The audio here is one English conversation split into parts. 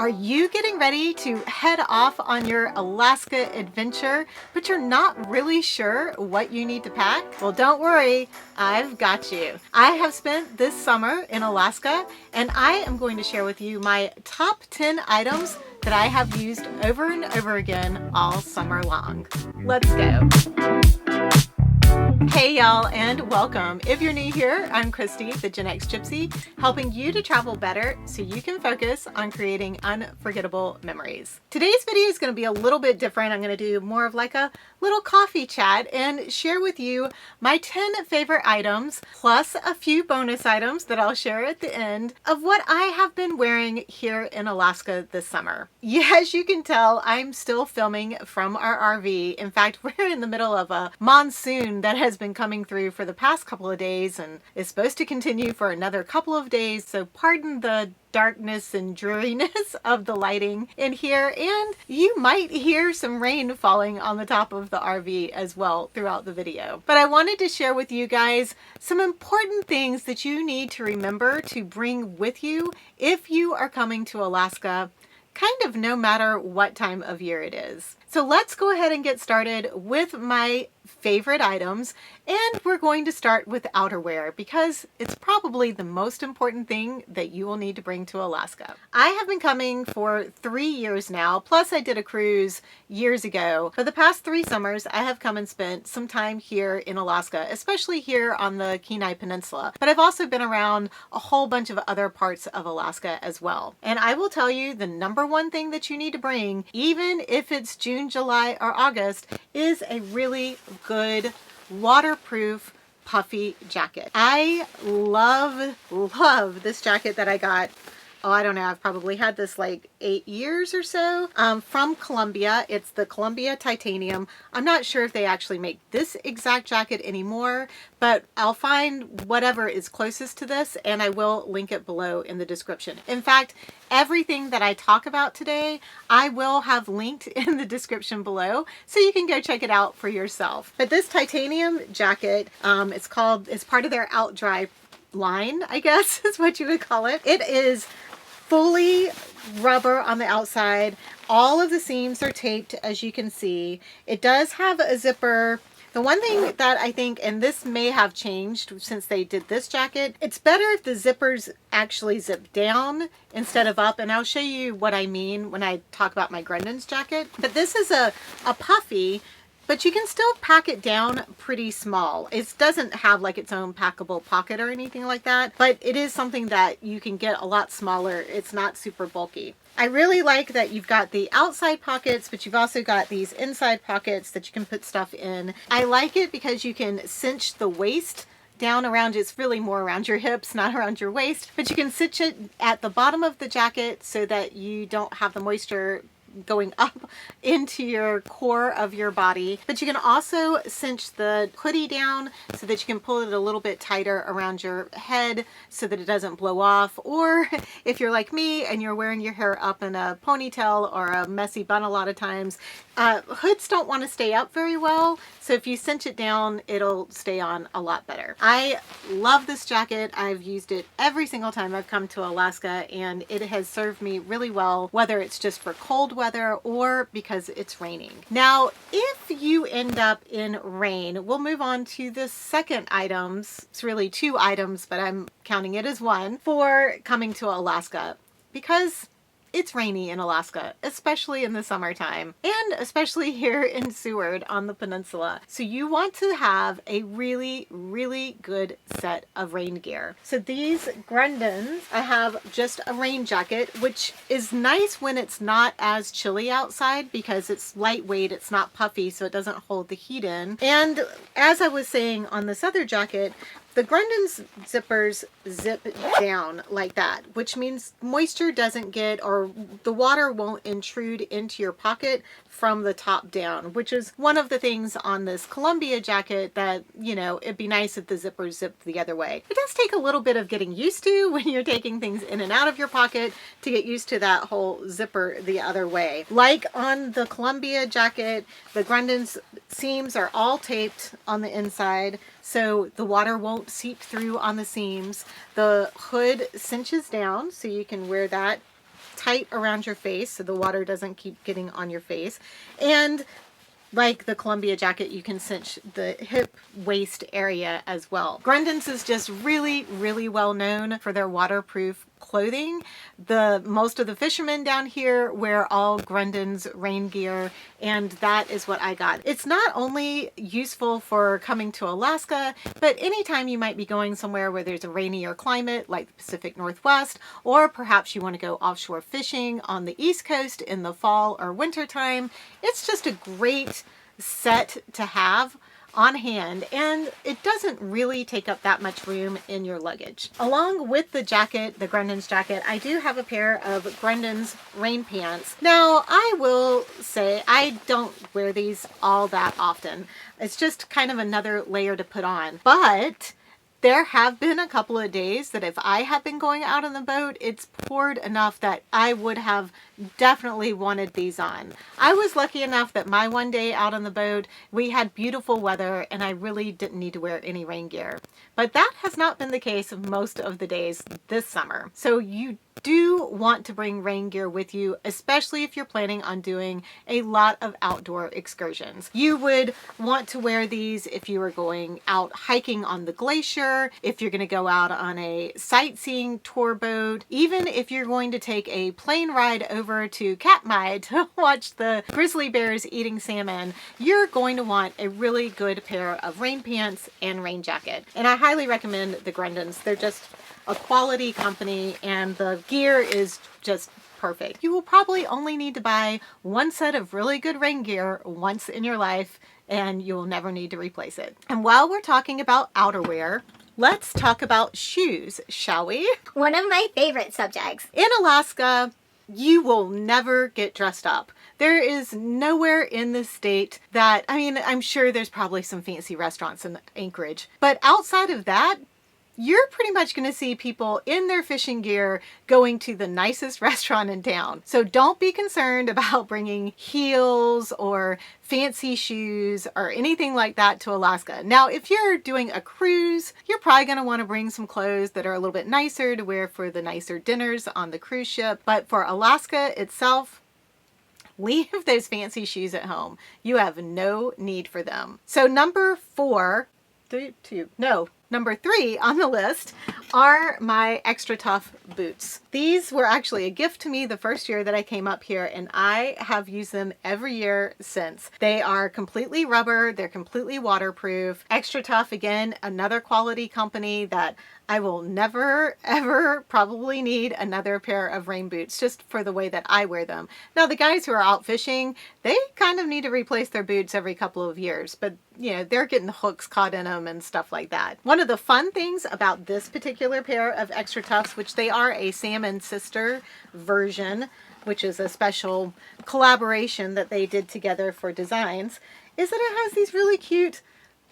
Are you getting ready to head off on your Alaska adventure, but you're not really sure what you need to pack? Well, don't worry, I've got you. I have spent this summer in Alaska, and I am going to share with you my top 10 items that I have used over and over again all summer long. Let's go. Hey y'all, and welcome. If you're new here, I'm Christy, the Gen X Gypsy, helping you to travel better so you can focus on creating unforgettable memories. Today's video is going to be a little bit different. I'm going to do more of like a little coffee chat and share with you my 10 favorite items, plus a few bonus items that I'll share at the end of what I have been wearing here in Alaska this summer. Yeah, as you can tell, I'm still filming from our RV. In fact, we're in the middle of a monsoon that has been coming through for the past couple of days and is supposed to continue for another couple of days, so pardon the darkness and dreariness of the lighting in here, and you might hear some rain falling on the top of the RV as well throughout the video. But I wanted to share with you guys some important things that you need to remember to bring with you if you are coming to Alaska, kind of no matter what time of year it is. So let's go ahead and get started with my favorite items, and we're going to start with outerwear because it's probably the most important thing that you will need to bring to Alaska. I have been coming for 3 years now, plus I did a cruise years ago. For the past 3 summers, I have come and spent some time here in Alaska, especially here on the Kenai Peninsula, but I've also been around a whole bunch of other parts of Alaska as well. And I will tell you, the number one thing that you need to bring, even if it's June, July, or August, is a really good waterproof puffy jacket. I love this jacket that I got. Oh, I don't know, I've probably had this like 8 years or so, from Columbia. It's the Columbia Titanium. I'm not sure if they actually make this exact jacket anymore, but I'll find whatever is closest to this and I will link it below in the description. In fact, everything that I talk about today, I will have linked in the description below so you can go check it out for yourself. But this titanium jacket, it's part of their Out Dry line, I guess is what you would call it. It is fully rubber on the outside. All of the seams are taped, as you can see. It does have a zipper. The one thing that I think, and this may have changed since they did this jacket, it's better if the zippers actually zip down instead of up, and I'll show you what I mean when I talk about my Grundon's jacket. But this is a puffy, but you can still pack it down pretty small. It doesn't have like its own packable pocket or anything like that, but it is something that you can get a lot smaller. It's not super bulky. I really like that you've got the outside pockets, but you've also got these inside pockets that you can put stuff in. I like it because you can cinch the waist down around, it's really more around your hips, not around your waist, but you can cinch it at the bottom of the jacket so that you don't have the moisture going up into your core of your body. But you can also cinch the hoodie down so that you can pull it a little bit tighter around your head so that it doesn't blow off. Or if you're like me and you're wearing your hair up in a ponytail or a messy bun a lot of times, hoods don't want to stay up very well. So if you cinch it down, it'll stay on a lot better. I love this jacket. I've used it every single time I've come to Alaska, and it has served me really well, whether it's just for cold weather or because it's raining. Now, if you end up in rain, we'll move on to the second items. It's really 2 items, but I'm counting it as 1 for coming to Alaska, because it's rainy in Alaska, especially in the summertime, and especially here in Seward on the peninsula. So you want to have a really, really good set of rain gear. So these Grundons, I have just a rain jacket, which is nice when it's not as chilly outside because it's lightweight, it's not puffy, so it doesn't hold the heat in. And as I was saying on this other jacket, the Grundon's zippers zip down like that, which means moisture doesn't get, or the water won't intrude into your pocket from the top down, which is one of the things on this Columbia jacket that, you know, it'd be nice if the zippers zipped the other way. It does take a little bit of getting used to when you're taking things in and out of your pocket to get used to that whole zipper the other way. Like on the Columbia jacket, the Grundon's seams are all taped on the inside, so the water won't seep through on the seams. The hood cinches down so you can wear that tight around your face so the water doesn't keep getting on your face. And like the Columbia jacket, you can cinch the hip waist area as well. Grundens is just really, really well known for their waterproof clothing. Most of the fishermen down here wear all Grundens rain gear, and that is what I got. It's not only useful for coming to Alaska, but anytime you might be going somewhere where there's a rainier climate like the Pacific Northwest, or perhaps you want to go offshore fishing on the East Coast in the fall or winter time, it's just a great set to have on hand, and it doesn't really take up that much room in your luggage. Along with the jacket, the Grundens jacket, I do have a pair of Grundens rain pants. Now, I will say I don't wear these all that often. It's just kind of another layer to put on, but there have been a couple of days that if I have been going out on the boat, it's poured enough that I would have definitely wanted these on. I was lucky enough that my one day out on the boat, we had beautiful weather and I really didn't need to wear any rain gear. But that has not been the case of most of the days this summer. So you do want to bring rain gear with you, especially if you're planning on doing a lot of outdoor excursions. You would want to wear these if you were going out hiking on the glacier, if you're going to go out on a sightseeing tour boat, even if you're going to take a plane ride over to Katmai to watch the grizzly bears eating salmon. You're going to want a really good pair of rain pants and rain jacket. And I highly recommend the Grundens. They're just a quality company and the gear is just perfect. You will probably only need to buy one set of really good rain gear once in your life and you will never need to replace it. And while we're talking about outerwear, let's talk about shoes, shall we? One of my favorite subjects. In Alaska, you will never get dressed up. There is nowhere in the state that, I mean, I'm sure there's probably some fancy restaurants in Anchorage, but outside of that, you're pretty much going to see people in their fishing gear going to the nicest restaurant in town. So don't be concerned about bringing heels or fancy shoes or anything like that to Alaska. Now, if you're doing a cruise, you're probably going to want to bring some clothes that are a little bit nicer to wear for the nicer dinners on the cruise ship. But for Alaska itself, leave those fancy shoes at home. You have no need for them. So number three on the list are my Extra Tough boots. These were actually a gift to me the first year that I came up here, and I have used them every year since. They are completely rubber, they're completely waterproof. Extra Tough, again, another quality company that I will never, ever probably need another pair of rain boots just for the way that I wear them. Now, the guys who are out fishing, they kind of need to replace their boots every couple of years, but you know, they're getting hooks caught in them and stuff like that. One of the fun things about this particular pair of Extra Toughs, which they are a Salmon Sister version, which is a special collaboration that they did together for designs, is that it has these really cute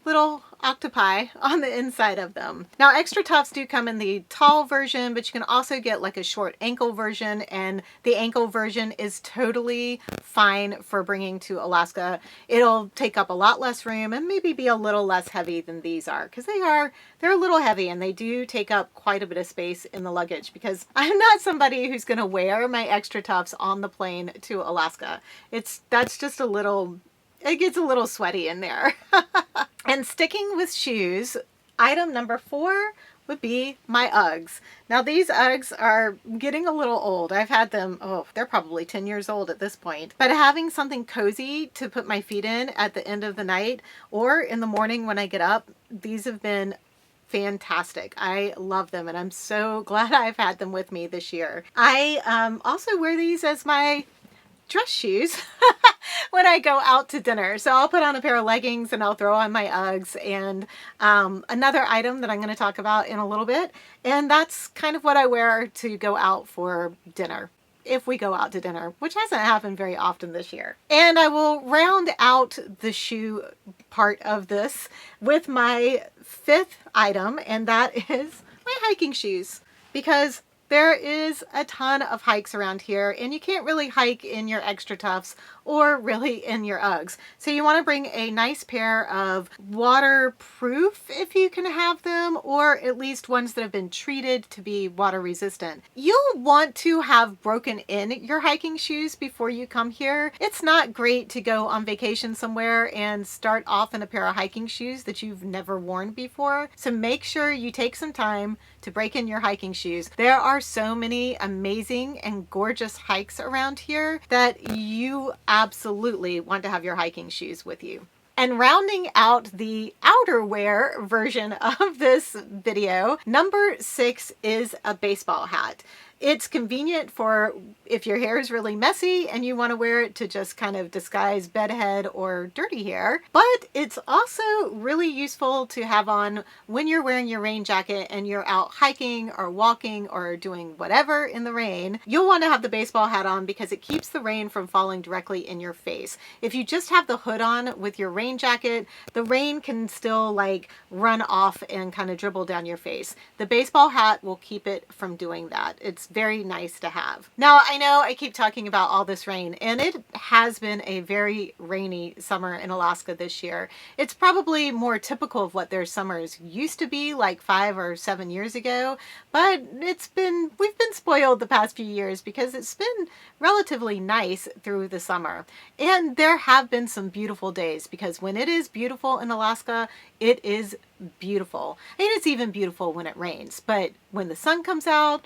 little octopi on the inside of them. Now, Extra Toughs do come in the tall version, but you can also get like a short ankle version, and the ankle version is totally fine for bringing to Alaska. It'll take up a lot less room and maybe be a little less heavy than these are, because they're a little heavy and they do take up quite a bit of space in the luggage, because I'm not somebody who's going to wear my Extra Toughs on the plane to Alaska. That's just it gets a little sweaty in there. And sticking with shoes, item number 4 would be my Uggs. Now, these Uggs are getting a little old. I've had them, they're probably 10 years old at this point. But having something cozy to put my feet in at the end of the night or in the morning when I get up, these have been fantastic. I love them and I'm so glad I've had them with me this year. I also wear these as my dress shoes when I go out to dinner. So I'll put on a pair of leggings and I'll throw on my Uggs and another item that I'm going to talk about in a little bit. And that's kind of what I wear to go out for dinner, if we go out to dinner, which hasn't happened very often this year. And I will round out the shoe part of this with my 5th item, and that is my hiking shoes. Because There is a ton of hikes around here, and you can't really hike in your extra toughs or really in your Uggs. So you want to bring a nice pair of waterproof, if you can have them, or at least ones that have been treated to be water resistant. You'll want to have broken in your hiking shoes before you come here. It's not great to go on vacation somewhere and start off in a pair of hiking shoes that you've never worn before. So make sure you take some time to break in your hiking shoes. There are so many amazing and gorgeous hikes around here that you absolutely want to have your hiking shoes with you. And rounding out the outerwear version of this video, number 6 is a baseball hat. It's convenient for if your hair is really messy and you want to wear it to just kind of disguise bedhead or dirty hair. But it's also really useful to have on when you're wearing your rain jacket and you're out hiking or walking or doing whatever in the rain. You'll want to have the baseball hat on because it keeps the rain from falling directly in your face. If you just have the hood on with your rain jacket, the rain can still like run off and kind of dribble down your face. The baseball hat will keep it from doing that. It's very nice to have. Now, I know I keep talking about all this rain, and it has been a very rainy summer in Alaska this year. It's probably more typical of what their summers used to be like 5 or 7 years ago, but we've been spoiled the past few years because it's been relatively nice through the summer. And there have been some beautiful days because when it is beautiful in Alaska, it is beautiful. And it's even beautiful when it rains, but when the sun comes out,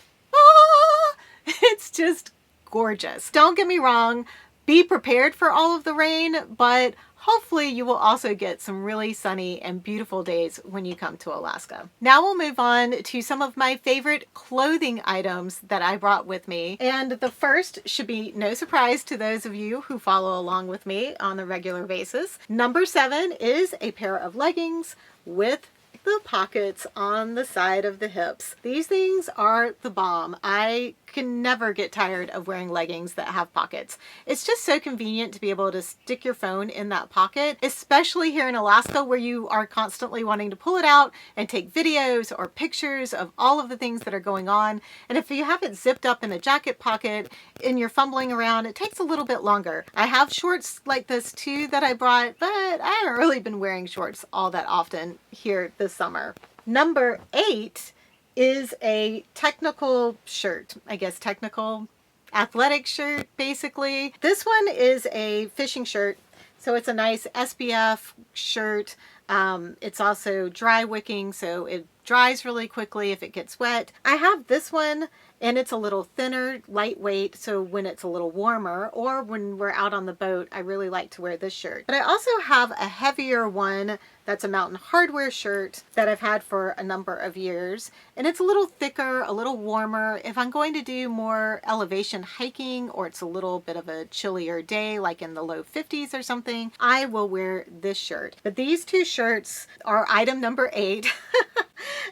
it's just gorgeous. Don't get me wrong, be prepared for all of the rain, but hopefully you will also get some really sunny and beautiful days when you come to Alaska. Now we'll move on to some of my favorite clothing items that I brought with me. And the first should be no surprise to those of you who follow along with me on a regular basis. Number 7 is a pair of leggings with the pockets on the side of the hips. These things are the bomb. I can never get tired of wearing leggings that have pockets. It's just so convenient to be able to stick your phone in that pocket, especially here in Alaska where you are constantly wanting to pull it out and take videos or pictures of all of the things that are going on. And if you have it zipped up in a jacket pocket and you're fumbling around, it takes a little bit longer. I have shorts like this too that I brought, but I haven't really been wearing shorts all that often here this summer. Number 8 is a technical shirt, I guess technical athletic shirt basically. This one is a fishing shirt, so it's a nice SPF shirt. It's also dry wicking, so it dries really quickly if it gets wet. I have this one and it's a little thinner, lightweight, so when it's a little warmer or when we're out on the boat, I really like to wear this shirt. But I also have a heavier one that's a Mountain Hardwear shirt that I've had for a number of years. And it's a little thicker, a little warmer. If I'm going to do more elevation hiking or it's a little bit of a chillier day, like in the low 50s or something, I will wear this shirt. But these two shirts are item number 8.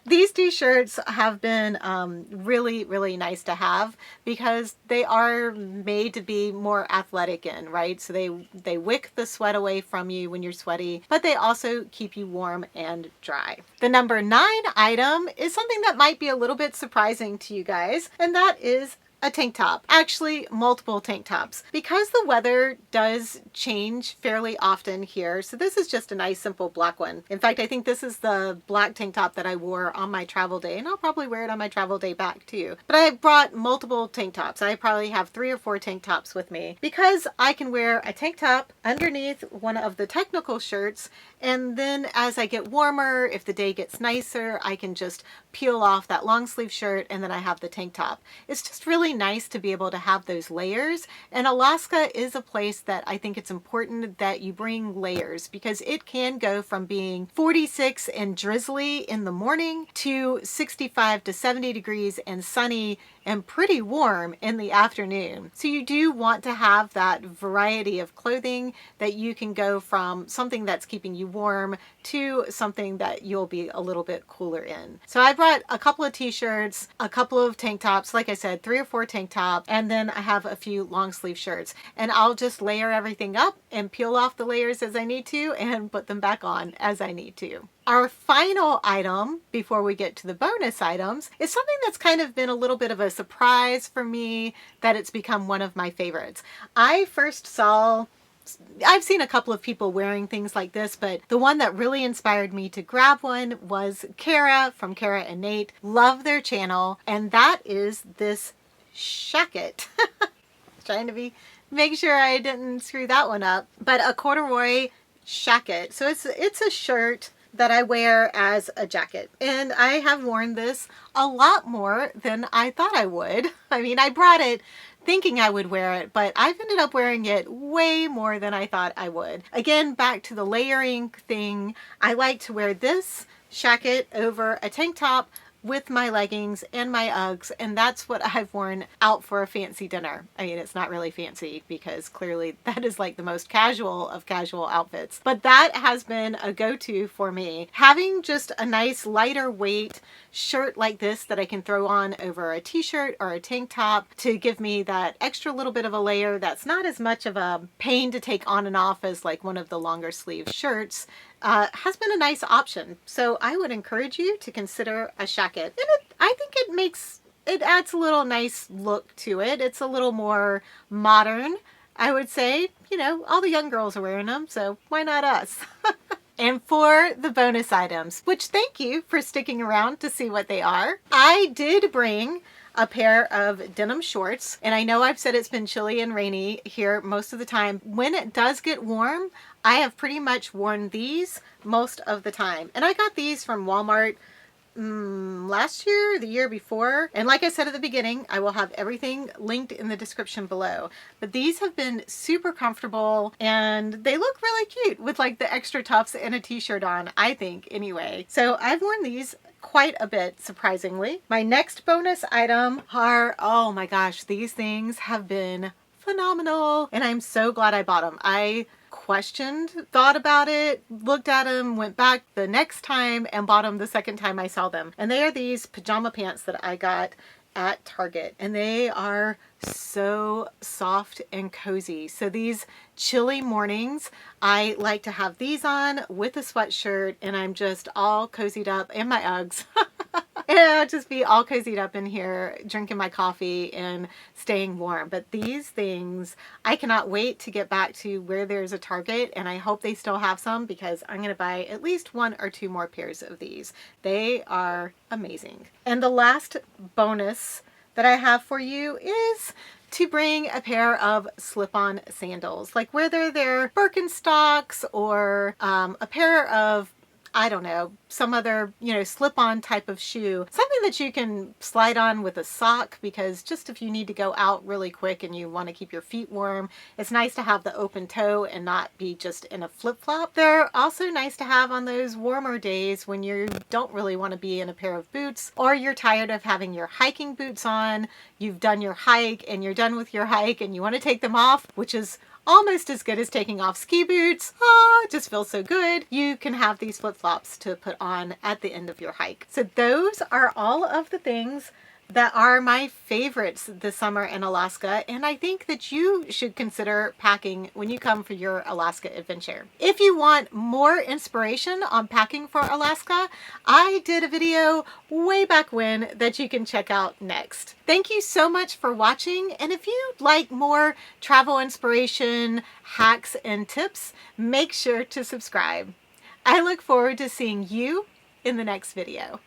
These two shirts have been really, really nice to have because they are made to be more athletic in, right? So they wick the sweat away from you when you're sweaty, but they also keep you warm and dry. The number 9 item is something that might be a little bit surprising to you guys, and that is a tank top. Actually, multiple tank tops. Because the weather does change fairly often here, so this is just a nice simple black one. In fact, I think this is the black tank top that I wore on my travel day, and I'll probably wear it on my travel day back too. But I brought multiple tank tops. I probably have 3 or 4 tank tops with me because I can wear a tank top underneath one of the technical shirts, and then as I get warmer, if the day gets nicer, I can just peel off that long sleeve shirt and then I have the tank top. It's just really nice to be able to have those layers, and Alaska is a place that I think it's important that you bring layers because it can go from being 46 and drizzly in the morning to 65 to 70 degrees and sunny and pretty warm in the afternoon. So you do want to have that variety of clothing that you can go from something that's keeping you warm to something that you'll be a little bit cooler in. So I brought a couple of t-shirts, a couple of tank tops, like I said, 3 or 4 4 tank top, and then I have a few long sleeve shirts. And I'll just layer everything up and peel off the layers as I need to and put them back on as I need to. Our final item before we get to the bonus items is something that's kind of been a little bit of a surprise for me that it's become one of my favorites. I've seen a couple of people wearing things like this, but the one that really inspired me to grab one was Kara from Kara and Nate. Love their channel, and that is this shacket. Trying to make sure I didn't screw that one up, but a corduroy shacket. So it's a shirt that I wear as a jacket, and I have worn this a lot more than I thought I would. I mean, I brought it thinking I would wear it, but I've ended up wearing it way more than I thought I would. Again, back to the layering thing, I like to wear this shacket over a tank top with my leggings and my Uggs, and that's what I've worn out for a fancy dinner. I mean, it's not really fancy because clearly that is like the most casual of casual outfits, but that has been a go-to for me. Having just a nice lighter weight shirt like this that I can throw on over a t-shirt or a tank top to give me that extra little bit of a layer that's not as much of a pain to take on and off as like one of the longer sleeve shirts has been a nice option. So I would encourage you to consider a shacket. And I think it adds a little nice look to it. It's a little more modern, I would say. You know, all the young girls are wearing them, so why not us? And for the bonus items, which thank you for sticking around to see what they are, I did bring a pair of denim shorts, and I know I've said it's been chilly and rainy here most of the time. When it does get warm, I have pretty much worn these most of the time. And I got these from Walmart last year, the year before. And like I said at the beginning, I will have everything linked in the description below. But these have been super comfortable, and they look really cute with like the extra tufts and a t-shirt on, I think anyway. So I've worn these quite a bit, surprisingly. My next bonus item are, oh my gosh, these things have been phenomenal, and I'm so glad I bought them. I thought about it, looked at them, went back the next time and bought them the second time I saw them. And they are these pajama pants that I got at Target, and they are so soft and cozy. So these chilly mornings, I like to have these on with a sweatshirt, and I'm just all cozied up, and my Uggs. And I'll just be all cozied up in here, drinking my coffee and staying warm. But these things, I cannot wait to get back to where there's a Target, and I hope they still have some, because I'm going to buy at least 1 or 2 more pairs of these. They are amazing. And the last bonus that I have for you is to bring a pair of slip-on sandals, like whether they're Birkenstocks or a pair of, I don't know, some other, slip-on type of shoe. Something that you can slide on with a sock, because just if you need to go out really quick and you want to keep your feet warm, it's nice to have the open toe and not be just in a flip-flop. They're also nice to have on those warmer days when you don't really want to be in a pair of boots, or you're tired of having your hiking boots on. You've done your hike and you're done with your hike and you want to take them off, which is almost as good as taking off ski boots. It just feels so good. You can have these flip-flops to put on at the end of your hike. So those are all of the things that are my favorites this summer in Alaska, and I think that you should consider packing when you come for your Alaska adventure. If you want more inspiration on packing for Alaska, I did a video way back when that you can check out next. Thank you so much for watching, and if you'd like more travel inspiration, hacks, and tips, make sure to subscribe. I look forward to seeing you in the next video.